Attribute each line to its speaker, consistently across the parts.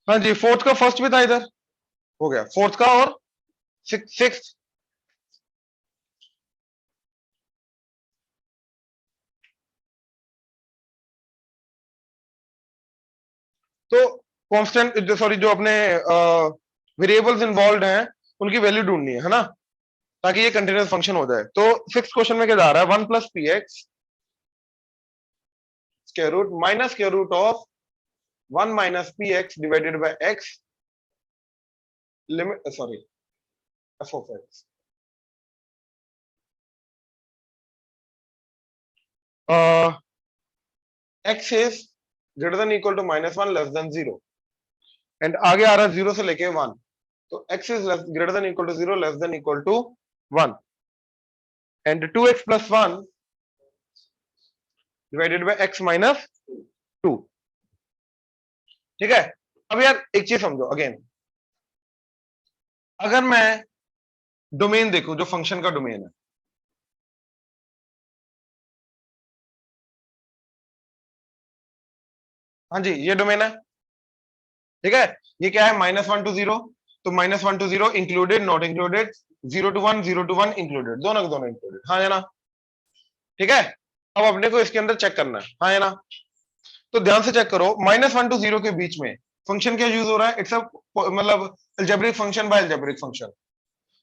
Speaker 1: हाँ जी, फोर्थ का फर्स्ट भी था इधर, हो गया फोर्थ का और सिक्स। तो कांस्टेंट, सॉरी, जो अपने वेरिएबल्स इन्वॉल्व हैं उनकी वैल्यू ढूंढनी है ना, ताकि ये कंटिन्यूस फंक्शन हो जाए। तो सिक्स क्वेश्चन में क्या जा रहा है, 1 + px square root minus square root of 1 - px divided by x limit, sorry, f of x। x is greater than equal to -1 less than 0, and आगे आ रहा है 0 से लेके 1। तो x is greater than equal to 0 less than equal to 1, and 2x + 1 divided bye x - 2। ठीक है। अब यार एक चीज समझो अगेन, अगर मैं डोमेन देखूं, जो फंक्शन का डोमेन है, हाँ जी ये डोमेन है, ठीक है। ये क्या है, -1 to 0, तो -1 to 0 included not included, 0 to 1 0 to 1 included, दोनों के दोनों इंक्लूडेड, हाँ है ना। ठीक है। अब अपने को इसके अंदर चेक करना है, हाँ है ना। तो ध्यान से चेक करो, -1 to 0 के बीच में फंक्शन क्या यूज हो रहा है, इट्स अ मतलब algebraic function by algebraic function.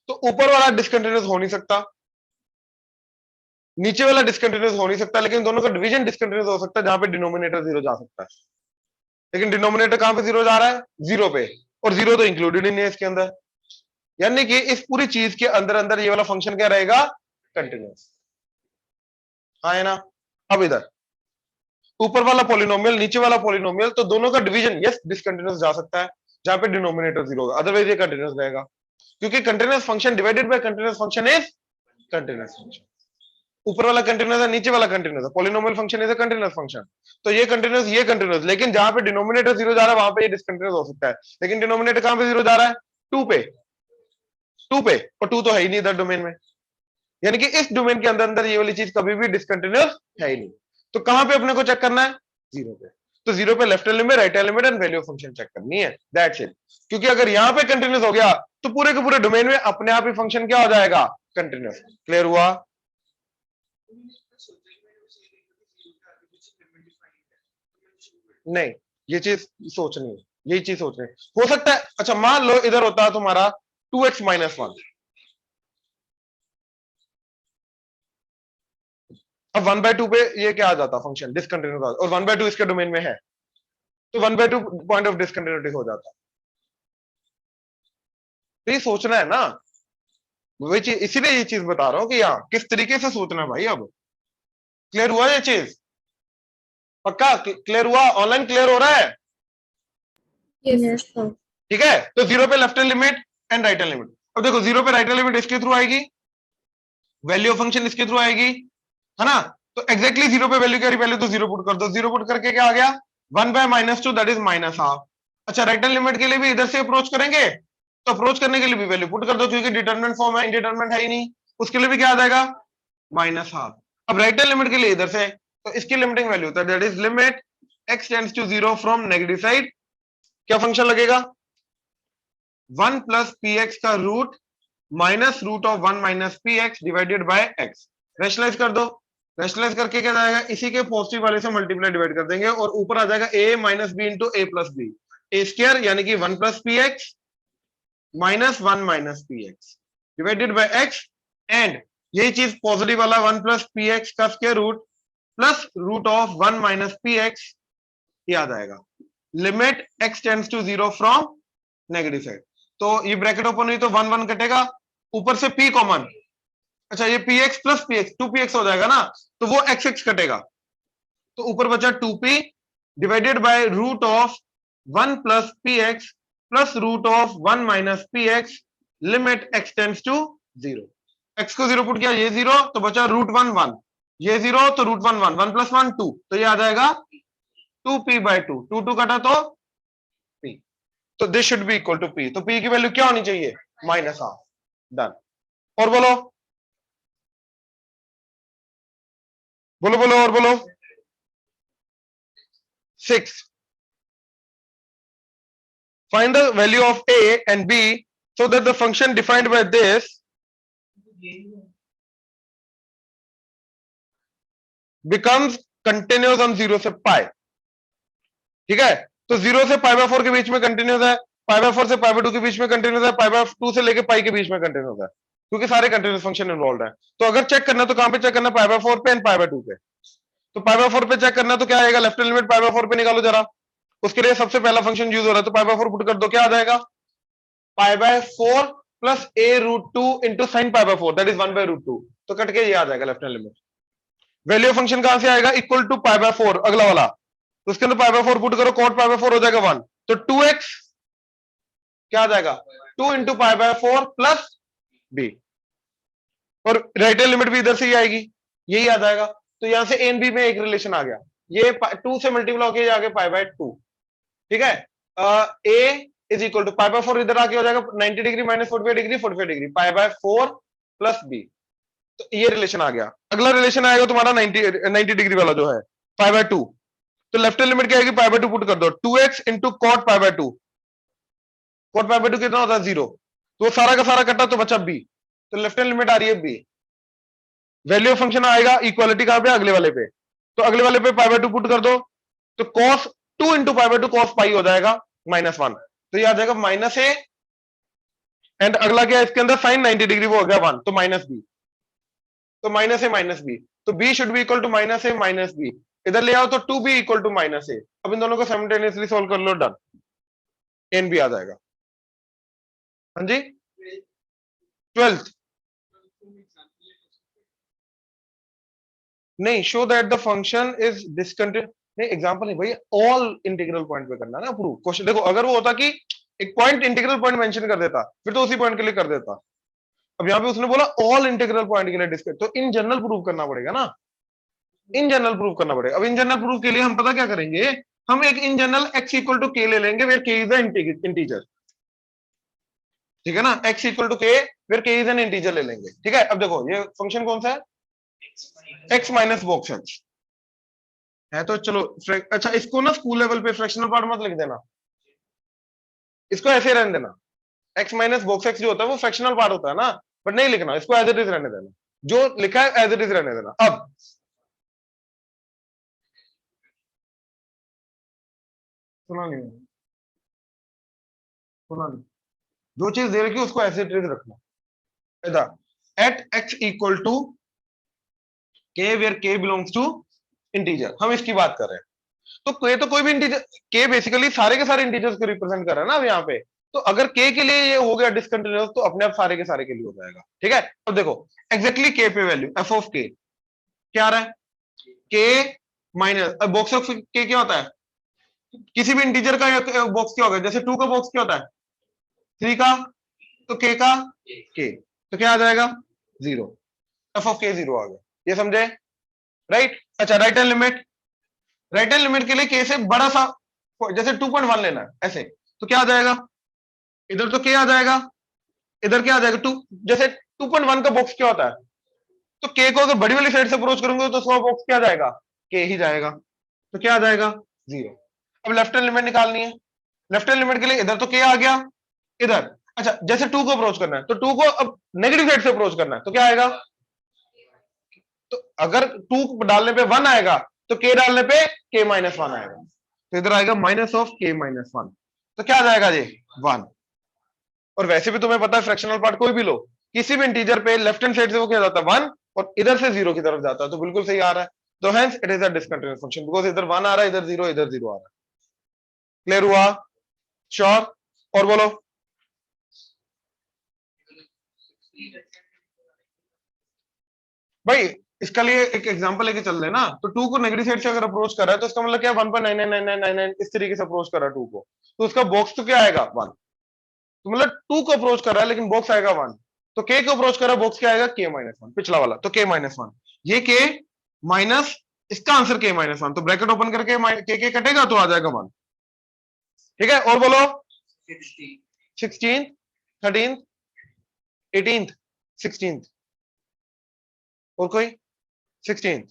Speaker 1: तो ऊपर वाला डिसकंटिन्यूअस हो नहीं सकता, नीचे वाला डिसकंटिन्यूअस हो नहीं सकता, लेकिन दोनों का डिवीजन डिसकंटिन्यूअस हो सकता है, जहां पे डिनोमिनेटर 0 जा सकता है। लेकिन डिनोमिनेटर कहां पे 0 जा रहा है, 0 पे, और 0 तो इंक्लूडेड ही नहीं है इसके अंदर। यानी कि इस पूरी चीज के अंदर अंदर ये वाला फंक्शन क्या रहेगा, कंटिन्यूअस, हाँ है ना। अब इधर ऊपर वाला पॉलिनोमियल, नीचे वाला पॉलिनोमियल, तो दोनों का डिवीजन यस डिसकंटिन्यूअस जा सकता है, जहां पे डिनोमिनेटर 0 होगा, अदरवाइज ये कंटिन्यूअस रहेगा, क्योंकि continuous function divided by continuous function is continuous function. ऊपर वाला कंटिन्यूअस है, नीचे वाला कंटिन्यूअस है, polynomial function is a continuous function. तो ये कंटिन्यूअस, लेकिन जहां पे डिनोमिनेटर 0 जा रहा है वहां पे ये डिसकंटिन्यूअस हो सकता है, लेकिन डिनोमिनेटर कहां पे 0 जा रहा है, 2 पे, 2 पे, और 2 तो है ही नहीं इधर डोमेन में, यानी कि इस डोमेन के अंदर अंदर ये वाली चीज कभी भी डिसकंटिन्यूअस है ही नहीं। तो कहां पे अपने को चेक करना है, 0 पे। तो 0 पे left hand limit, right hand limit and value of function check करनी है, दैट्स इट। क्योंकि अगर यहां पे कंटिन्यूअस हो गया तो पूरे के पूरे डोमेन में अपने आप ही फंक्शन क्या हो जाएगा, कंटिन्यूअस। क्लियर हुआ। नहीं, ये चीज सोचनी है, यही चीज सोचनी है। हो सकता है, अच्छा मान लो इधर होता है तुम्हारा 2x - 1, अब 1/2 पे ये क्या आ जाता फंक्शन डिसकंटिन्यूअस, और 1/2 इसके डोमेन में है, तो 1/2 पॉइंट ऑफ डिसकंटिन्यूटी हो जाता। तो ये सोचना है ना, वही चीज, इसीलिए ये चीज बता रहा हूं कि यहाँ किस तरीके से सोचना है भाई। अब क्लियर हुआ ये चीज, पक्का क्लियर हुआ, ऑनलाइन क्लियर हो रहा है।
Speaker 2: Yes sir.
Speaker 1: ठीक है। तो 0 पे left hand limit and right hand limit. अब देखो 0 पे राइट हैंड लिमिट इसके थ्रू आएगी, वैल्यू ऑफ फंक्शन इसके थ्रू आएगी, है ना। तो एग्जैक्टली 0 पे वैल्यू क्या रही, पहले तो 0 पुट कर दो, 0 पुट करके क्या आ गया, 1/-2 दैट इज -हाफ। अच्छा राइट हैंड लिमिट के लिए भी इधर से अप्रोच करेंगे, तो अप्रोच करने के लिए भी वैल्यू पुट कर दो, क्योंकि डिटरमिनेंट फॉर्म है, इंडिटरमिनेंट है ही नहीं, उसके लिए भी क्या आ जाएगा, -हाफ। अब राइट हैंड लिमिट के लिए इधर से, तो इसकी लिमिटिंग वैल्यू होता है, that is limit x tends to 0 from negative side, क्या फंक्शन लगेगा, 1 + px का root minus root of 1 - px divided by x। Rationalise कर दो, रैशनलाइज करके क्या जाएगा, इसी के पॉजिटिव वाले से मल्टीप्लाई डिवाइड कर देंगे, और ऊपर आ जाएगा a - b into a + b, a square, यानी कि 1 + px -1 - px divided by x, एंड यही चीज पॉजिटिव वाला 1 + px का square root plus root of 1 - px, ये आ जाएगा, limit x tends to 0 from negative side. तो ये ब्रैकेट ओपन हुई तो 1 1 कटेगा, ऊपर से p कॉमन, अच्छा ये px + px 2px हो जाएगा ना, तो वो x x कटेगा, तो ऊपर बचा 2p divided by root of 1 + px plus root of 1 - px, limit x tends to 0। x को 0 पुट किया, ये 0, तो बचा √1 1, ये 0, तो √1 1, 1 + 1 2, तो ये आ जाएगा 2p/2, 2 2 कटा तो p, तो this should be equal to p, तो p की वैल्यू क्या होनी चाहिए, -हाफ। डन। और बोलो, बोलो बोलो और बोलो। 6 find the value of a and b so that the function defined by this becomes continuous on 0 से पाई। ठीक है, तो 0 से पाई बाय 4 के बीच में कंटिन्यूस है, पाई बाय 4 से पाई बाय 2 के बीच में कंटिन्यूस है, पाई बाय 2 से लेके पाई के बीच में कंटिन्यूस है, क्योंकि सारे कंटिन्यूस फंक्शन इन्वॉल्व है। तो अगर चेक करना तो कहां पे चेक करना, पाई बाय 4 पे एंड पाई बाय 2 पे। तो पाई बाय 4 पे चेक करना तो क्या आएगा, left hand limit pi by 4 पे निकालो जरा, उसके लिए सबसे पहला फंक्शन यूज हो रहा है, तो पाई बाय 4 पुट कर दो, क्या आ जाएगा, pi by 4 plus a root 2 into sine pi by 4, that is 1 by root 2। तो कट के ये आ जाएगा left hand limit. Value of function कहां से आएगा, इक्वल टू पाई बाय 4 अगला वाला, तो उसके अंदर पाई बाय 4 पुट करो, कॉट पाई बाय 4 हो जाएगा 1, तो 2x क्या आ जाएगा, 2 into pi by 4 plus b, और राइट हैंड लिमिट भी इधर से ही आएगी, यही आ जाएगा। तो यहां से a एंड b में एक रिलेशन आ गया, ये 2 से मल्टीप्लाई होकर आ गया पाई बाय 2। ठीक है, a is equal to pi by 4 इधर आके हो जाएगा 90 degree minus 45 degree, 45 degree, pi by 4 plus b, तो ये रिलेशन आ गया। अगला रिलेशन आएगा तुम्हारा 90 डिग्री वाला जो है पाई बाय 2, तो लेफ्ट हैंड लिमिट क्या आएगी, पाई बाय 2 पुट कर दो, 2x into cot pi by 2, cot pi by 2 कितना होता है 0, तो सारा का सारा कटा तो बचा b, तो लेफ्ट हैंड लिमिट आ रही है b। वैल्यू ऑफ फंक्शन आएगा इक्वालिटी कहां पे, अगले वाले पे, तो अगले वाले पे पाई बाय 2 पुट कर दो, तो cos 2 into pi by 2 cos पाई हो जाएगा -1, तो ये आ जाएगा माइनस ए, एंड अगला क्या है इसके अंदर साइन 90 डिग्री, वो हो गया 1, तो माइनस बी, तो माइनस ए माइनस बी, तो b should be equal to minus A minus B, इधर ले आओ तो 2b इक्वल टू माइनस ए। अब इन दोनों को साइमल्टेनियसली सॉल्व कर लो, डन, एन बी आ जाएगा। हाँ जी, 12th नहीं, show that the function is discontinuous, नहीं एग्जांपल नहीं भाई, ऑल इंटीग्रल पॉइंट पे करना ना प्रूव क्वेश्चन। देखो अगर वो होता कि एक पॉइंट इंटीग्रल पॉइंट मेंशन कर देता फिर तो उसी पॉइंट के लिए कर देता, अब यहाँ पे उसने बोला ऑल इंटीग्रल पॉइंट के लिए डिस्कस, तो इन जनरल प्रूव करना पड़ेगा ना, इन जनरल प्रूव करना पड़ेगा। अब इन जनरल प्रूव के लिए हम पता क्या करेंगे, हम एक in general x equal to K ले लेंगे where k is the integer, ठीक है ना, x equal to K where k is an integer ले लेंगे। ठीक है, अब देखो ये फंक्शन कौन सा है, x माइनस बॉक्स x है, तो चलो अच्छा इसको ना स्कूल लेवल पे फ्रैक्शनल पार्ट मत लिख देना, इसको ऐसे रहने देना, x माइनस बॉक्स x जो होता है वो फ्रैक्शनल पार्ट होता है ना, बट नहीं लिखना इसको, एज इट इज रहने देना, जो लिखा है एज इट इज रहने देना। अब सुना नहीं, सुना नहीं, जो चीज दे रखी है उसको एज इट इज रखना, इधर at x equal to K where k belongs to integer, हम इसकी बात कर रहे हैं। तो ये तो कोई भी इंटीजर, के बेसिकली सारे के सारे इंटीजर्स को रिप्रेजेंट कर रहा है ना अब यहाँ पे, तो अगर के लिए ये हो गया डिसकंटिन्यूअस तो अपने आप सारे के सारे के लिए हो जाएगा। ठीक है, अब देखो एग्जैक्टली के पे वैल्यू एफ ऑफ के क्या आ रहा है, के माइनस बॉक्स ऑफ के क्या होता है, किसी भी इंटीजर का बॉक्स क्या होगा, जैसे 2 का बॉक्स क्या होता है 3 का, तो के का के, तो क्या आ जाएगा 0, एफ ऑफ के 0 आ गया, ये समझे, राइट। अच्छा right hand limit, right hand limit के लिए के से बड़ा सा जैसे 2.1 लेना है ऐसे, तो क्या आ जाएगा, इधर तो के आ जाएगा, इधर क्या आ जाएगा 2, जैसे 2.1 का बॉक्स क्या होता है, तो के को अगर बड़ी वाली साइड से अप्रोच करूंगा तो उसका बॉक्स क्या जाएगा, के ही जाएगा, तो क्या आ जाएगा 0। अब लेफ्ट हैंड लिमिट निकालनी है, लेफ्ट हैंड लिमिट के लिए इधर तो के आ गया, इधर अच्छा जैसे 2 को अप्रोच करना है तो 2 को अब नेगेटिव साइड से अप्रोच करना है, तो क्या आएगा, तो अगर 2 डालने पे 1 आएगा तो के डालने पे के माइनस 1 आएगा, तो इधर आएगा माइनस ऑफ के माइनस 1, तो क्या आ जाएगा ये 1। और वैसे भी तुम्हें पता है फ्रैक्शनल पार्ट कोई भी लो, किसी भी इंटीजर पे लेफ्ट हैंड साइड से वो क्या जाता है 1 और इधर से 0 की तरफ जाता है, तो बिल्कुल सही आ रहा है, तो hence it is a discontinuous function because इधर 1 आ रहा है, इधर 0, इधर 0 आ रहा है। क्लियर हुआ, श्योर, और बोलो भाई, इसका लिए एक एग्जांपल लेके चल रहे ना, तो 2 को नेगेटिव साइड से अगर अप्रोच कर रहा है तो इसका मतलब क्या 1.999999 इस तरीके से अप्रोच कर रहा है 2 को, तो उसका बॉक्स तो क्या आएगा 1, तो मतलब 2 को अप्रोच कर रहा है लेकिन बॉक्स आएगा 1, तो के को अप्रोच कर रहा है बॉक्स क्या आएगा के माइनस 1, पिछला वाला तो के माइनस 1, ये के माइनस इसका आंसर के माइनस 1, तो ब्रैकेट ओपन करके के कटेगा तो आ जाएगा 1। ठीक है, और बोलो 16th 13th 18th 16th, और कोई 16th,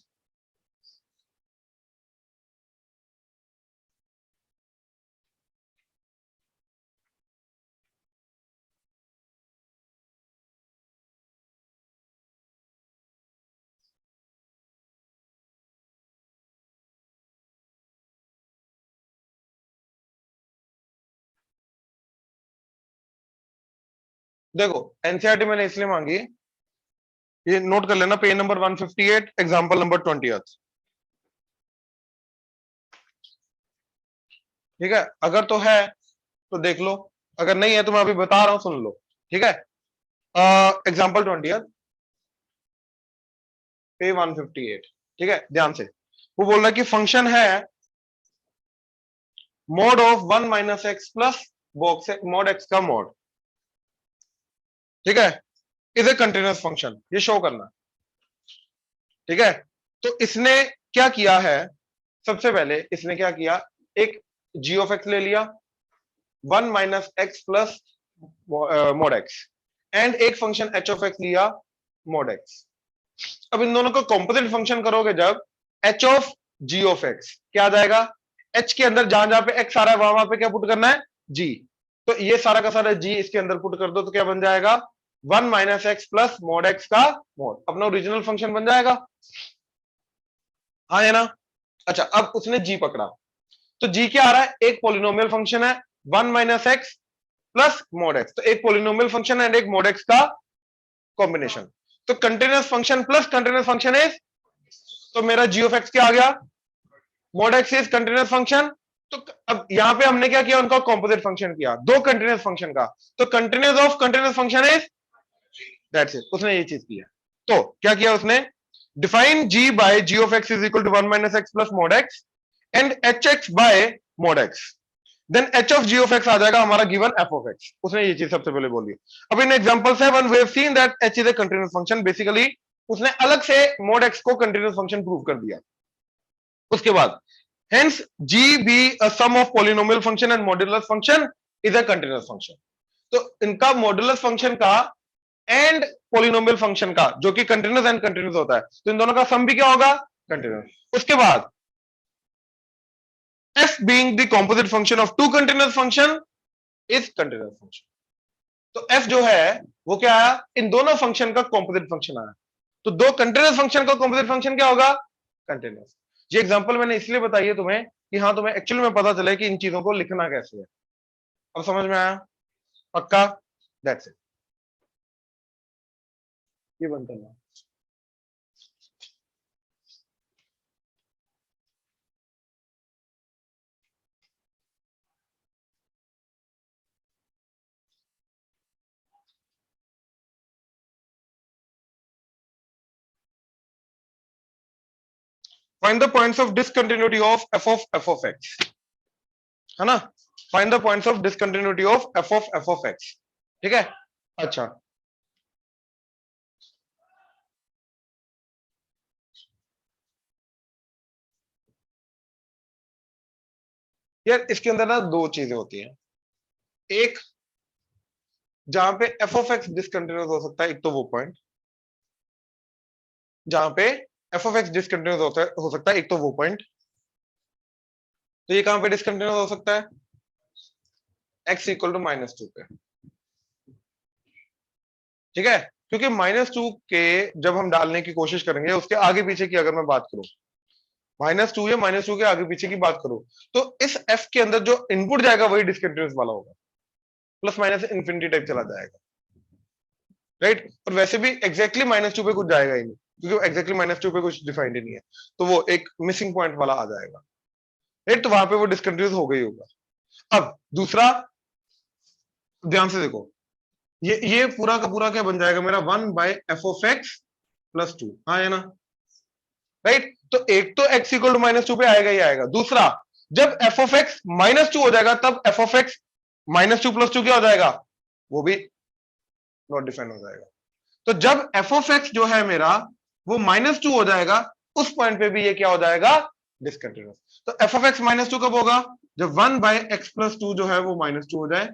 Speaker 1: देखो एनसीईआरटी मैंने इसलिए मांगी, ये नोट कर लेना, page number 158 example number 20th। ठीक है, अगर तो है तो देख लो, अगर नहीं है तो मैं अभी बता रहा हूं, सुन लो। ठीक है, एग्जांपल 20th पेज 158। ठीक है, ध्यान से, वो बोल रहा है कि फंक्शन है mode of 1 minus x plus box mode x का मोड। ठीक है, इज ए कंटिन्यूअस फंक्शन, ये शो करना। ठीक है, तो इसने क्या किया है, सबसे पहले इसने क्या किया, एक जी ऑफ एक्स ले लिया 1 minus x plus mod x, and एक फंक्शन एच ऑफ एक्स लिया मोड एक्स। अब इन दोनों को कॉम्पोजिट फंक्शन करोगे जब, H of ji of X क्या आ जाएगा, एच के अंदर जहां जहां पे एक्स आ रहा है वहां वहां पे क्या पुट करना है, जी। तो ये सारा का सारा जी इसके अंदर पुट कर दो तो क्या बन जाएगा, 1 minus x plus mod x का मोड, अपना ओरिजिनल फंक्शन बन जाएगा। हाँ है ना। अच्छा, अब उसने जी पकड़ा, तो जी क्या आ रहा है, एक पॉलिनोमियल फंक्शन है 1 minus x plus mod x, तो एक पॉलिनोमियल फंक्शन है एक मोड एक्स का कॉम्बिनेशन। तो continuous function plus continuous function is, तो मेरा जी ऑफ एक्स क्या आ गया, mode x is continuous function. तो अब यहां पे हमने क्या किया, उनका कॉम्पोजिट फंक्शन किया दो कंटिन्यूअस फंक्शन का, तो continuous of continuous function is, that's it, उसने ये चीज किया। तो क्या किया उसने, define g by g of x is equal to 1 minus x plus mod x and h x by mod x, then h of ji of x आ जाएगा हमारा गिवन एफ ऑफ एक्स। उसने ये चीज सबसे पहले बोली। अब इन example 7 we have seen that h is a continuous function, basically उसने अलग से मोड एक्स को कंटीन्यूअस फंक्शन प्रूव कर दिया। उसके बाद hence g be a sum of polynomial function and modulus function is a continuous function। तो इनका मॉडुलस फंक्शन का एंड पॉलिनोमियल फंक्शन का, जो कि कंटिन्यूअस एंड कंटिन्यूअस होता है, तो इन दोनों का सम भी क्या होगा, कंटिन्यूअस। उसके बाद f being the composite function of two continuous function is continuous function। तो f जो है वो क्या आया, इन दोनों फंक्शन का कॉम्पोजिट फंक्शन आया। तो दो कंटिन्यूअस फंक्शन का कॉम्पोजिट फंक्शन क्या होगा, कंटिन्यूअस। ये एग्जांपल मैंने इसलिए बताई है तुम्हें कि हाँ तुम्हें एक्चुअली में पता चले कि इन चीजों को लिखना कैसे है। अब समझ में आया, पक्का, दैट्स इट, ये बंद करना। Find the points of discontinuity of f of x, है ना। Find the points of discontinuity of f of x। ठीक है, अच्छा यार, इसके अंदर ना दो चीजें होती हैं, एक जहां पे f of x डिसकंटिन्यूअस हो सकता है, एक तो वो पॉइंट जहां पे f of x डिसकंटिन्यूअस हो सकता है, एक तो वो पॉइंट। तो ये कहां पे डिसकंटिन्यूअस हो सकता है, x इक्वल टू -2 पे। ठीक है, क्योंकि -2 के जब हम डालने की कोशिश करेंगे, उसके आगे पीछे की अगर मैं बात करूं, -2 या -2 के आगे पीछे की बात करूं, तो इस f के अंदर जो इनपुट जाएगा वही डिसकंटिन्यूअस वाला होगा, प्लस माइनस इंफिनिटी टाइप चला जाएगा, राइट। और वैसे भी एग्जैक्टली -2 पे कुछ जाएगा ही नहीं, क्योंकि एग्जैक्टली -2 पे कुछ डिफाइंड ही नहीं है, तो वो एक मिसिंग पॉइंट वाला आ जाएगा, राइट। तो वहां पे वो डिसकंटिन्यूअस हो गई होगा। अब दूसरा, ध्यान से देखो, ये पूरा का पूरा क्या बन जाएगा मेरा, 1/f(x + 2, हाँ है ना, राइट। तो एक तो x इक्वल टू -2 पे आएगा ही आएगा। दूसरा, जब f(x) -2 हो जाएगा तब f(x) -2 + 2 क्या हो जाएगा, वो भी नॉट डिफाइन हो जाएगा। तो जब f(x) जो है मेरा वो -2 हो जाएगा, उस पॉइंट पे भी ये क्या हो जाएगा, डिसकंटिन्यूअस। तो f(x) -2 कब होगा, जब 1/x + 2 जो है वो -2 हो जाए,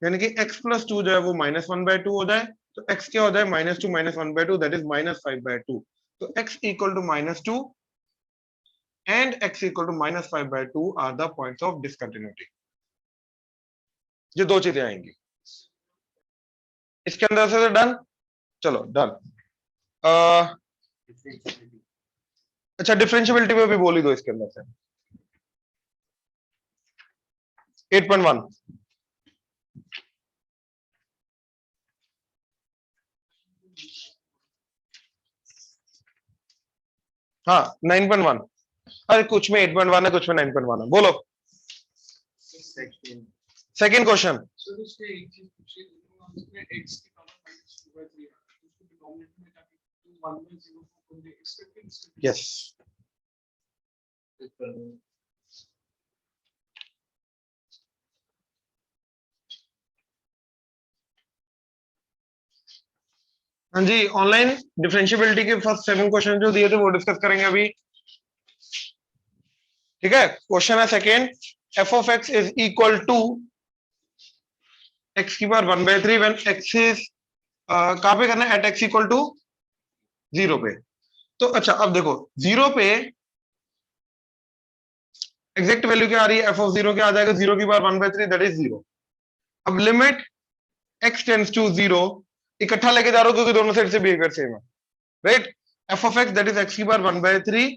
Speaker 1: यानी कि x + 2 जो है वो -1/2 हो जाए। तो x क्या हो जाए, -2 -1/2, दैट इज -5/2। तो x equal to -2 and x equal to -5/2 are the points of discontinuity. ये दो चीजें आएंगी इसके अंदर से, डन, चलो डन। अच्छा, डिफरेंशियबिलिटी में भी बोल ही दो इसके अंदर से, 8.1 हाँ 9.1, अरे कुछ में 8.1 है, कुछ में 9.1 है। बोलो सेकंड क्वेश्चन। यस हाँ जी, ऑनलाइन डिफरेंशियबिलिटी के फर्स्ट 7 क्वेश्चन जो दिए थे वो डिस्कस करेंगे अभी। ठीक है, क्वेश्चन है second, F of x is equal to X की पावर 1/3 व्हेन एक्स इज कहां पे करना है, एट एक्स इक्वल टू 0 पे। तो अच्छा अब देखो 0 पे एग्जैक्ट वैल्यू क्या आ रही है, एफ ऑफ 0 क्या आ जाएगा, 0 की पावर 1/3 दैट इज 0। अब लिमिट एक्स टेंड्स टू 0, इकट्ठा लेके जा रहा हूं क्योंकि दोनों साइड से बिहेवियर सेम है, right. F of x that is x की power 1/3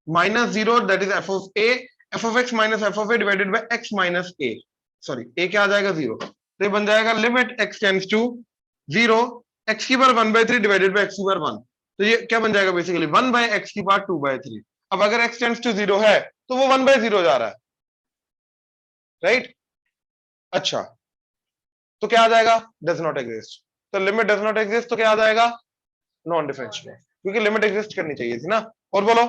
Speaker 1: minus 0 that is f of a, f of x minus f of a divided by x minus a, sorry a क्या आ जाएगा 0। तो ये बन जाएगा limit x tends to 0, x की power 1/3 divided by x की पावर 1। तो ये क्या बन जाएगा बेसिकली 1 बाय एक्स की पावर 2/3। अब अगर एक्स टेंड्स टू 0 है तो वो 1/0 जा रहा है, राइट। अच्छा तो क्या आ जाएगा, डज नॉट एग्जिस्ट। तो लिमिट डज नॉट एग्जिस्ट तो क्या आ जाएगा, नॉन डिफरेंशियल, क्योंकि लिमिट एग्जिस्ट करनी चाहिए थी ना। और बोलो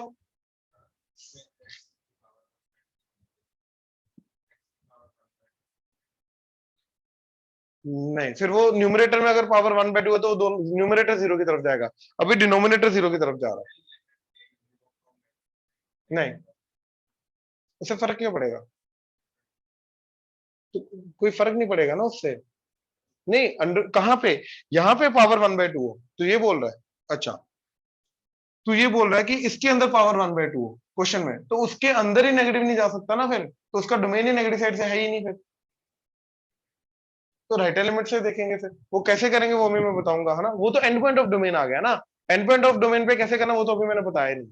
Speaker 1: नहीं, फिर वो न्यूमरेटर में अगर पावर 1/2 है तो वो न्यूमरेटर 0 की तरफ जाएगा, अभी डिनोमिनेटर 0 की तरफ जा रहा है। नहीं, उससे फर्क क्यों पड़ेगा, तो कोई फर्क नहीं पड़ेगा ना उससे। नहीं अंडर कहां पे, यहाँ पे पावर 1/2 हो तो ये बोल रहा है। अच्छा तू ये बोल रहा है कि इसके अंदर पावर 1/2 हो क्वेश्चन में, तो उसके अंदर ही नेगेटिव नहीं जा सकता ना, फिर तो उसका डोमेन ही नेगेटिव साइड से है ही नहीं फिर। तो राइट एलिमेंट से देखेंगे, फिर वो कैसे करेंगे वो भी मैं बताऊंगा, है ना। वो तो एंड पॉइंट ऑफ डोमेन आ गया ना, एंड पॉइंट ऑफ डोमेन पे कैसे करना वो तो अभी मैंने बताया नहीं,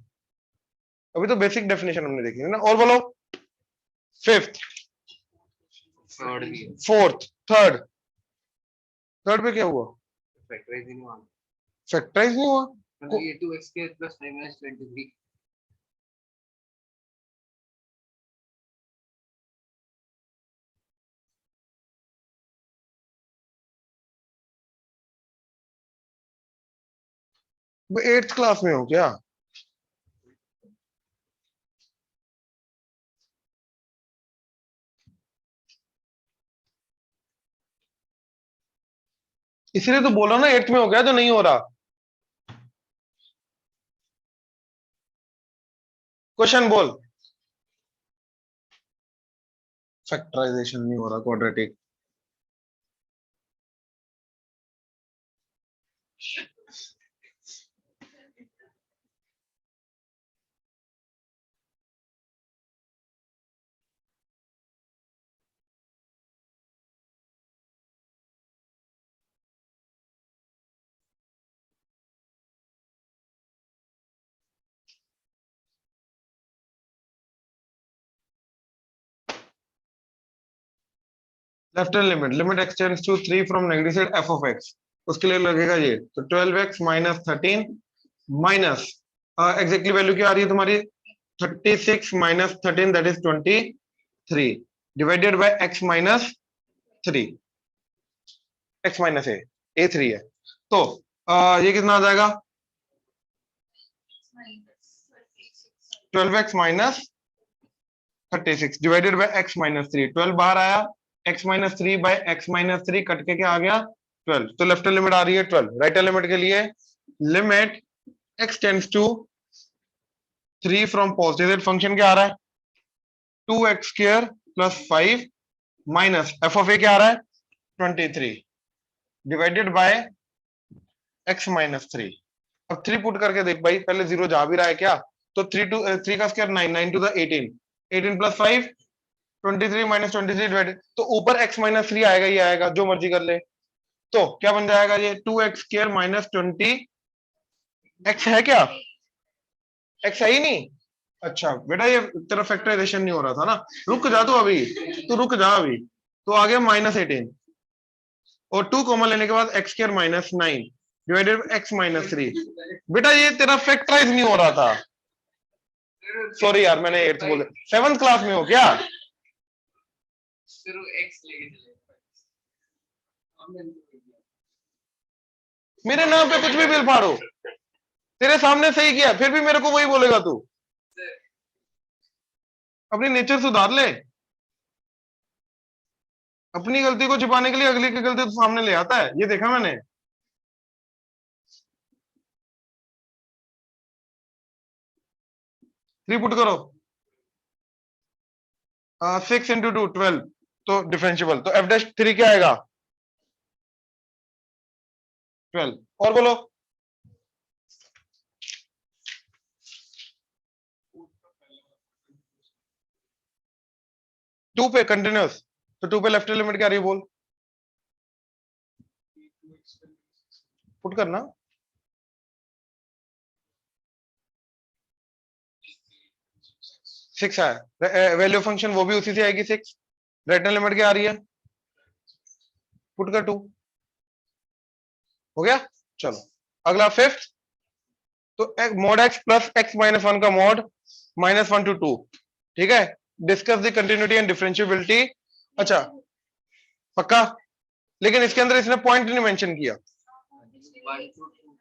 Speaker 1: अभी तो बेसिक डेफिनेशन हमने देखी है ना। और बोलो फिफ्थ, फोर्थ, थर्ड, थर्ड पे क्या हुआ, फैक्टराइज नहीं हुआ।
Speaker 3: ये 2x के प्लस 5 माइनस 23
Speaker 1: एट्थ क्लास में हो क्या, इसलिए तो बोला ना एट्थ में हो गया तो नहीं हो रहा। क्वेश्चन बोल, फैक्टराइजेशन नहीं हो रहा quadratic. Left hand limit, limit x tends to 3 from negative side F of X, उसके लिए लगेगा ये, तो 12x minus 13 minus exactly value क्या आ रही है तुम्हारी, 36 minus 13 that is 23 divided bye x minus 3, x minus a 3 है। तो ये कितना आ जाएगा, 12x minus 36 divided bye x minus 3, 12 बाहर आया, x minus 3 by x minus 3 cut के क्या आ गया 12, तो लेफ्ट लिमिट आ रही है 12। राइट लिमिट के लिए limit x tends to 3 from positive function क्या आ रहा है 2x square plus 5 minus f of a क्या आ रहा है 23 डिवाइडेड बाय x माइनस 3। अब 3 पुट करके देख भाई, पहले 0 जा भी रहा है क्या, तो 3 का स्क्वायर 9, 9 टू द 18, 18 प्लस 5 23 माइनस 23 डिवाइडेड, तो ऊपर x माइनस 3 आएगा, ये आएगा जो मर्जी कर ले। तो क्या बन जाएगा ये 2x स्क्वायर माइनस 20, x है क्या, x है ही नहीं। अच्छा बेटा ये तेरा फैक्टराइजेशन नहीं हो रहा था ना, रुक जा, तो अभी तू रुक जा, अभी तो आ गया -18 और 2 कॉमन लेने के बाद x square minus 9 divided x minus 3। बेटा ये तेरा फैक्टराइज नहीं हो रहा था, सॉरी यार, मैंने 8th बोल दिया। 7th क्लास में हो क्या?
Speaker 3: शुरू x लेके चले।
Speaker 1: मेरे नाम पे कुछ भी बिल फाड़ो, तेरे सामने सही किया फिर भी मेरे को वही बोलेगा तू। अपनी नेचर सुधार ले। अपनी गलती को छुपाने के लिए अगली की गलती तो सामने ले आता है, ये देखा मैंने। थ्री पुट करो। 6 इंटू 2 12, तो डिफरेंशियबल, तो f डैश 3 क्या आएगा? 12। और बोलो। 2 पे कंटिन्यूस, तो 2 पे लेफ्ट लिमिट क्या रही है बोल? पुट करना। सिक्स है, वैल्यू फंक्शन वो भी उसी से आएगी 6। राइट हैंड लिमिट क्या आ रही है? पुट कर 2। हो गया? चलो अगला 5th, तो mod x plus x minus 1 का मॉड -1 to 2, ठीक है। Discuss the continuity and differentiability. अच्छा पक्का, लेकिन इसके अंदर इसने पॉइंट नहीं मेंशन किया,
Speaker 3: 1 to 2।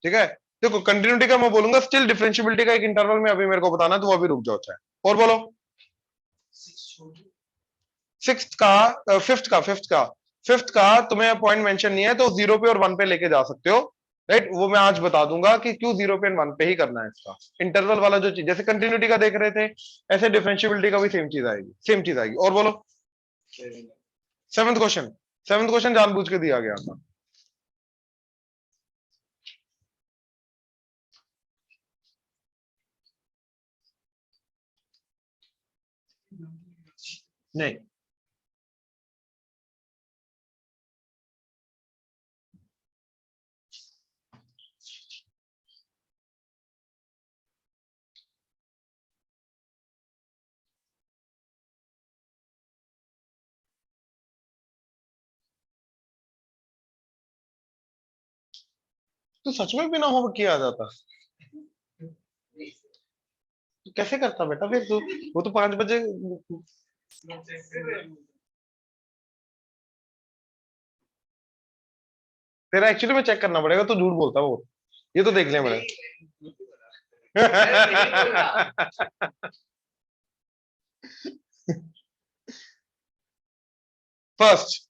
Speaker 1: ठीक है। देखो कंटिन्यूटी का मैं बोलूंगा, स्टिल डिफरेंशियबिलिटी का एक इंटरवल में अभी मेरे को बताना, तो वो अभी रुक जाओ चाहे। और बोलो। 6th का, 5th का तुम्हें पॉइंट मेंशन नहीं है, तो 0 पे और 1 पे लेके जा सकते हो, राइट। वो मैं आज बता दूंगा कि क्यों 0 पे एंड 1 पे ही करना है इसका। इंटरवल वाला जो चीज, जैसे कंटिन्यूटी का देख रहे थे, ऐसे डिफरेंशियबिलिटी का भी सेम चीज आएगी। और बोलो। 7th क्वेश्चन जानबूझ के दिया गया था। नहीं, तो सच में बिना होमवर्क किया आ जाता? तो कैसे करता बेटा फिर तू? वो तो 5 बजे। तेरा एक्चुअली में चेक करना पड़ेगा, तो झूठ बोलता वो, ये तो देख लिया मैंने। फर्स्ट,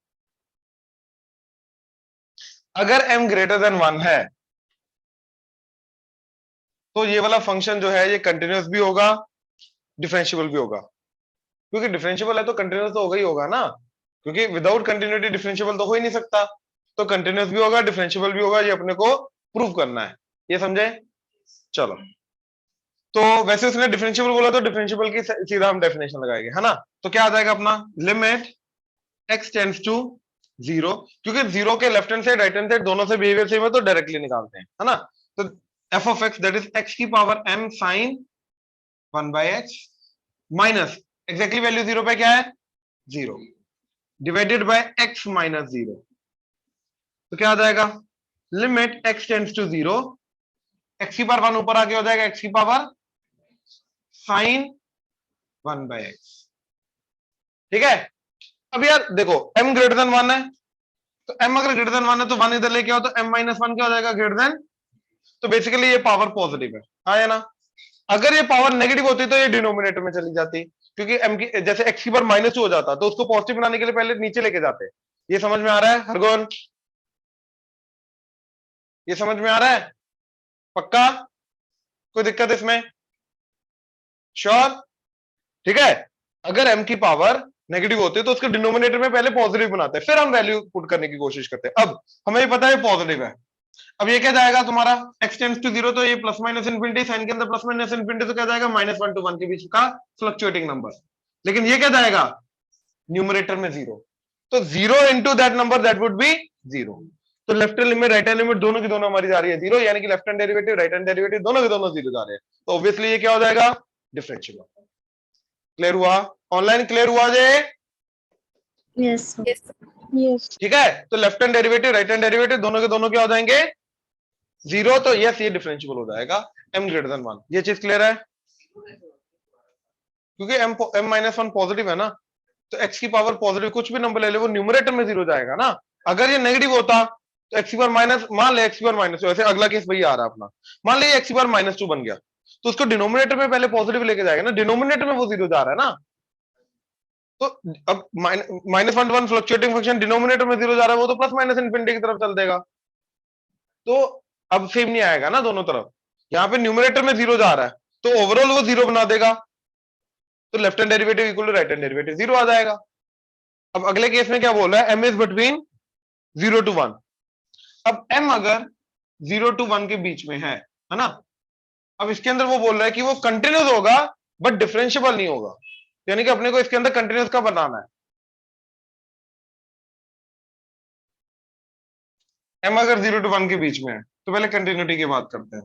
Speaker 1: अगर m ग्रेटर देन 1 है, तो ये वाला फंक्शन जो है ये कंटिन्यूअस भी होगा, डिफरेंशियबल भी होगा। क्योंकि डिफरेंशियबल है तो कंटिन्यूअस तो होगा ही होगा ना, क्योंकि विदाउट कंटिन्यूटी डिफरेंशियबल तो हो ही नहीं सकता। तो कंटिन्यूअस भी होगा, डिफरेंशियबल भी होगा, ये अपने को प्रूव करना है, ये समझे? चलो, तो वैसे उसने डिफरेंशियबल बोला, तो डिफरेंशियबल की सीधा हम डेफिनेशन लगाएंगे, है ना। तो क्या आ जाएगा अपना? लिमिट x टेंड्स टू 0, क्योंकि 0 के left hand side right hand side दोनों से बिहेवियर सेम है, तो डायरेक्टली निकालते हैं, है ना। तो f of x that is x की power m sin 1/x minus exactly value 0 पे क्या है? 0 डिवाइडेड बाय x माइनस 0, तो क्या आ जाएगा? Limit x tends to 0, x की पावर 1 ऊपर आके हो जाएगा x की पावर sin 1/x, ठीक है। अब यार देखो m ग्रेटर देन 1 है, तो m अगर ग्रेटर देन 1 है तो 1 इधर लेके आओ, तो m माइनस 1 क्या हो जाएगा? Greater than. तो बेसिकली ये पावर पॉजिटिव है, हाँ या ना। अगर ये पावर नेगेटिव होती तो ये डिनोमिनेटर में चली जाती, क्योंकि m की जैसे x की पावर -2 हो जाता, तो उसको पॉजिटिव बनाने के लिए पहले नीचे लेके जाते। ये समझ में आ रहा है हरगोन? ये समझ में आ रहा है पक्का? कोई दिक्कत इसमें? श्योर? ठीक है। अगर m की पावर नेगेटिव होती है तो उसके डिनोमिनेटर में पहले पॉजिटिव बनाते हैं, फिर हम वैल्यू पुट करने की कोशिश करते हैं। अब हमें पता है पॉजिटिव है, अब ये क्या जाएगा तुम्हारा? x टेंड्स टू 0, तो ये प्लस माइनस इनफिनिटी, साइन के अंदर प्लस माइनस इनफिनिटी, तो क्या जाएगा? -1 to 1 के बीच का फ्लक्चुएटिंग नंबर। लेकिन ये क्या जाएगा? न्यूमरेटर में 0, तो 0 into that number that would be 0। तो left hand limit right hand limit दोनों की दोनों हमारी जा रही है 0, यानी कि left hand derivative right hand derivative दोनों के दोनों 0 जा रहे हैं, तो ऑब्वियसली ये क्या हो जाएगा? डिफरेंशियल। क्लियर हुआ? ऑनलाइन क्लियर हुआ जे?
Speaker 2: Yes, sir. Yes.
Speaker 1: ठीक है। तो left hand derivative right hand derivative दोनों के दोनों क्या हो जाएंगे? 0, तो यस ये डिफरेंशियबल हो जाएगा। m greater than 1। ये चीज क्लियर है? क्योंकि m माइनस 1 पॉजिटिव है ना, तो x की पावर पॉजिटिव कुछ भी नंबर ले ले वो न्यूमरेटर में 0 जाएगा ना। अगर ये नेगेटिव होता तो x की पावर माइनस, मान ले x की पावर माइनस, वैसे अगला केस वही आ रहा है अपना, मान ले x की पावर माइनस 2 बन गया, तो उसको डिनोमिनेटर में पहले पॉजिटिव लेके जाएगा ना, डिनोमिनेटर में वो 0 जा रहा है ना। तो अब minus 1 to 1 fluctuating function denominator में 0 जा रहा है, वो तो प्लस माइनस इन्फिनिटी की तरफ चल देगा, तो अब सेम नहीं आएगा ना दोनों तरफ। यहाँ पे न्यूमरेटर में 0 जा रहा है तो ओवरऑल वो 0 बना देगा, तो left hand derivative equal to right hand derivative 0 आ जाएगा। अब अगले केस में क्या बोल रहा है, m इज बिटवीन 0 टू 1। अब m अगर 0 टू 1 के बीच में है ना, अब इसके अंदर वो बोल रहा है कि वो कंटिन्यूस होगा बट डिफरेंशिएबल नहीं होगा, यानी कि अपने को इसके अंदर कंटिन्यूस का बनाना है। m अगर 0 टू 1 के बीच में है तो पहले कंटिन्यूटी की बात करते हैं,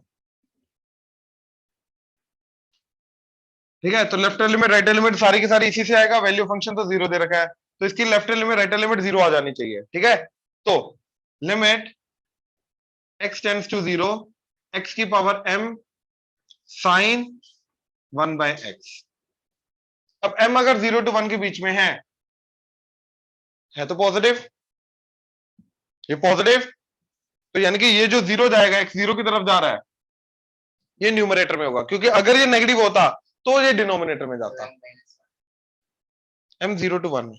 Speaker 1: ठीक है। तो left hand limit right hand limit सारी की सारी इसी से आएगा, वैल्यू फंक्शन तो 0 दे रखा है, तो इसकी left hand limit right hand limit 0 आ जानी चाहिए, ठीक है। तो limit x tends to 0 x की power m sine 1 by x। अब m अगर 0 टू 1 के बीच में है तो पॉजिटिव, ये पॉजिटिव, तो यानी कि ये जो 0 जाएगा x 0 की तरफ जा रहा है, ये न्यूमरेटर में होगा, क्योंकि अगर ये नेगेटिव होता तो ये डिनोमिनेटर में जाता। m 0 टू 1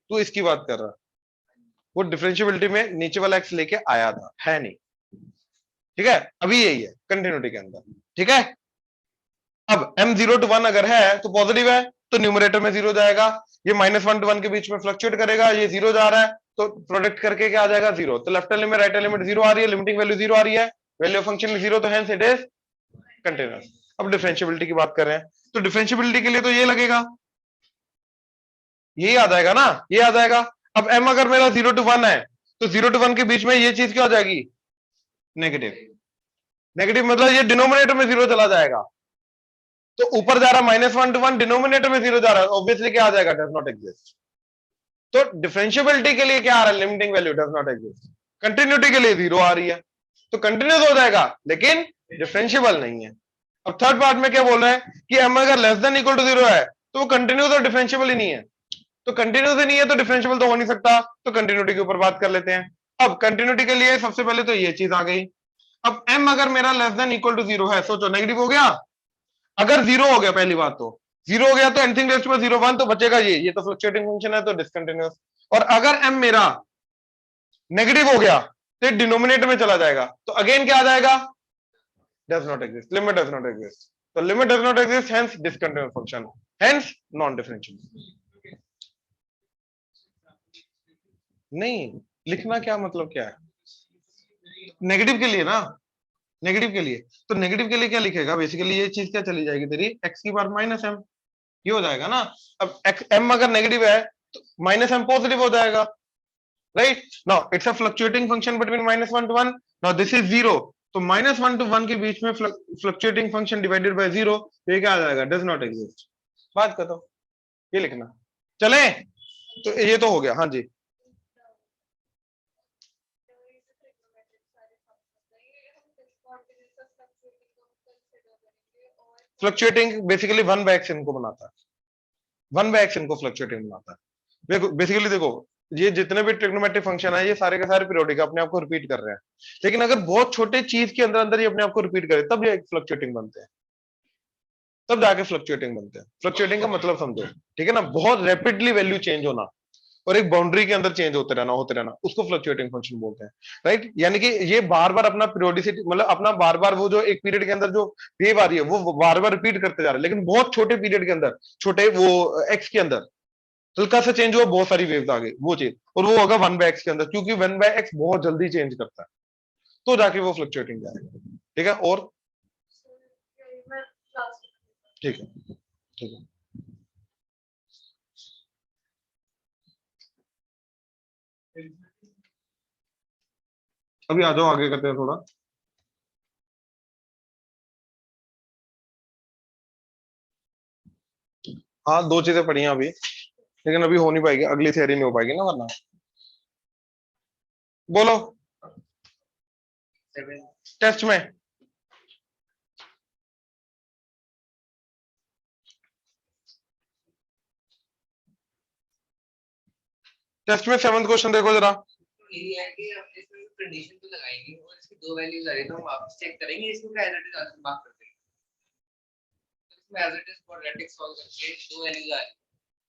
Speaker 1: तो इसकी बात कर रहा, वो डिफरेंशियबिलिटी में नीचे वाला x लेके आया था, है नहीं, ठीक है। अभी यही है कंटिन्यूटी के अंदर, ठीक है। अब m 0 टू 1 अगर है तो पॉजिटिव है, तो न्यूमरेटर में 0 जाएगा, ये माइनस 1 टू 1 के बीच में फ्लक्चुएट करेगा, ये 0 जा रहा है तो प्रोडक्ट करके क्या आ जाएगा 0, तो left hand limit right hand limit 0 आ रही है, लिमिटिंग वैल्यू 0 आ रही है, वैल्यू फंक्शन में 0, तो हेंस इट इज कंटीन्यूअस। अब डिफरेंशियबिलिटी की बात कर रहे हैं, तो डिफरेंशियबिलिटी के लिए तो ये लगेगा, यही आ जाएगा ना, ये आ जाएगा। अब m अगर मेरा 0 टू 1 है तो 0 टू 1 के बीच में ये चीज क्या हो जाएगी, नेगेटिव। नेगेटिव मतलब ये डिनोमिनेटर में 0 चला जाएगा, तो ऊपर जा रहा माइनस 1 टू 1, डिनोमिनेटर में 0 जा रहा है, ऑब्वियसली क्या आ जाएगा, डज नॉट एग्जिस्ट। तो डिफरेंशियबिलिटी के लिए क्या आ रहा है, limiting value does not exist. Continuity के लिए 0 आ रही है, तो कंटिन्यूस हो जाएगा लेकिन डिफरेंशियबल नहीं है। अब थर्ड पार्ट में क्या बोल रहा है कि m अगर लेस देन इक्वल टू 0 है तो वो कंटिन्यूस और डिफरेंशियबल ही नहीं है, तो कंटिन्यूस ही नहीं है तो डिफरेंशियबल तो हो नहीं सकता, तो कंटिन्यूटी के ऊपर बात कर लेते हैं। अब कंटिन्यूटी के लिए सबसे पहले तो ये चीज आ गई। अब m अगर मेरा लेस देन इक्वल टू 0 है, सोचो नेगेटिव हो गया, अगर 0 हो गया, पहली बात तो 0 हो गया तो एनीथिंग रेस्ट में 0 1 तो बचेगा, ये तो फ्लक्चुएटिंग फंक्शन है तो डिसकंटिन्यूअस। और अगर m मेरा नेगेटिव हो गया तो डिनोमिनेटर में चला जाएगा, तो अगेन क्या आ जाएगा, does not exist, limit does not exist, तो limit does not exist, hence discontinuous function, hence non differentiable. नहीं लिखना क्या मतलब क्या है, नेगेटिव के लिए ना, नेगेटिव के लिए, तो नेगेटिव के लिए क्या लिखेगा, बेसिकली ये चीज क्या चली जाएगी तेरी, x की पावर माइनस m, ये हो जाएगा ना। अब m अगर नेगेटिव है तो माइनस m पॉजिटिव हो जाएगा, right. Now it's a fluctuating function between minus 1 to 1, now this is 0, तो माइनस 1 टू 1 के बीच में फ्लक्चुएटिंग फंक्शन डिवाइडेड बाय 0, तो ये क्या आ जाएगा, डज नॉट एग्जिस्ट। बात करो, ये लिखना चले, तो ये तो हो गया, हाँ जी। फ्लक्चुएटिंग बेसिकली 1 बाय x इनको बनाता है, 1 बाय x इनको फ्लक्चुएटिंग बनाता है। देखो बेसिकली देखो, ये जितने भी ट्रिग्नोमेट्रिक फंक्शन है ये सारे के सारे पीरियोडिक अपने आप को रिपीट कर रहे हैं, लेकिन अगर बहुत छोटे चीज के अंदर अंदर ये अपने आप को रिपीट करे तब ये फ्लक्चुएटिंग बनते हैं, तब जाके फ्लक्चुएटिंग बनते हैं। फ्लक्चुएटिंग का मतलब समझो, ठीक है ना, बहुत रैपिडली वैल्यू चेंज होना और एक बाउंड्री के अंदर चेंज होते रहना उसको फ्लक्चुएटिंग फंक्शन बोलते हैं, राइट। यानी कि ये बार बार अपना पीरियोडिसिटी, मतलब अपना बार बार वो जो एक पीरियड के अंदर जो वेव आ रही है वो बार बार रिपीट करते जा रहे हैं, लेकिन बहुत छोटे पीरियड के अंदर, छोटे वो एक्स के अंदर हल्का सा चेंज हुआ, बहुत सारी वेव्स आ गई, वो चीज, और वो होगा 1 बाय x के अंदर, क्योंकि 1 बाय x बहुत जल्दी चेंज करता है, तो जाके वो फ्लक्चुएटिंग जाएगा, ठीक है। और ठीक है, ठीक है, अभी आ जाओ आगे करते हैं थोड़ा। हाँ दो चीजें पढ़ी हैं अभी, लेकिन अभी हो नहीं पाएगी, अगली थियरी में हो पाएगी ना, वरना। बोलो
Speaker 3: 7
Speaker 1: टेस्ट में। टेस्ट में 7th क्वेश्चन देखो जरा।
Speaker 3: ये है कि हमने इसमें कंडीशन तो लगाएंगे और इसकी दो वैल्यूज आ रही है तो हम वापस चेक करेंगे इसको क्या as it is answer mark कर देंगे। तो इसमें as it is quadratic solve करके दो वैल्यूज आ रही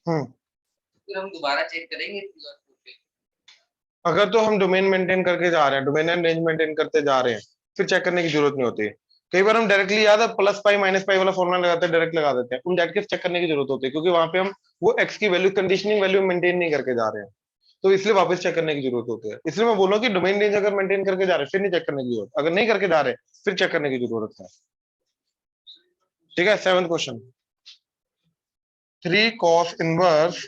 Speaker 3: है फिर हम दोबारा चेक करेंगे 3 और 4 पे।
Speaker 1: अगर तो हम डोमेन मेंटेन करके जा रहे हैं, डोमेन एंड रेंज मेंटेन करते जा रहे हैं, फिर चेक करने की जरूरत नहीं होती है। कई बार हम डायरेक्टली याद है प्लस पाई माइनस पाई वाला फॉर्मूला लगाते हैं, डायरेक्ट लगा देते हैं, उन डायरेक्ट चेक करने की जरूरत होती है, क्योंकि वहां पे हम वो एक्स की वैल्यू, कंडीशनिंग वैल्यू मेंटेन नहीं करके जा रहे हैं, तो इसलिए वापस चेक करने की जरूरत होती है। इसलिए मैं बोल रहा हूँ कि डोमेन रेंज अगर मेंटेन करके जा रहे हैं फिर नहीं चेक करने की जरूरत, अगर नहीं करके जा रहे फिर चेक करने की जरूरत है। ठीक है, 7th question, 3 cos inverse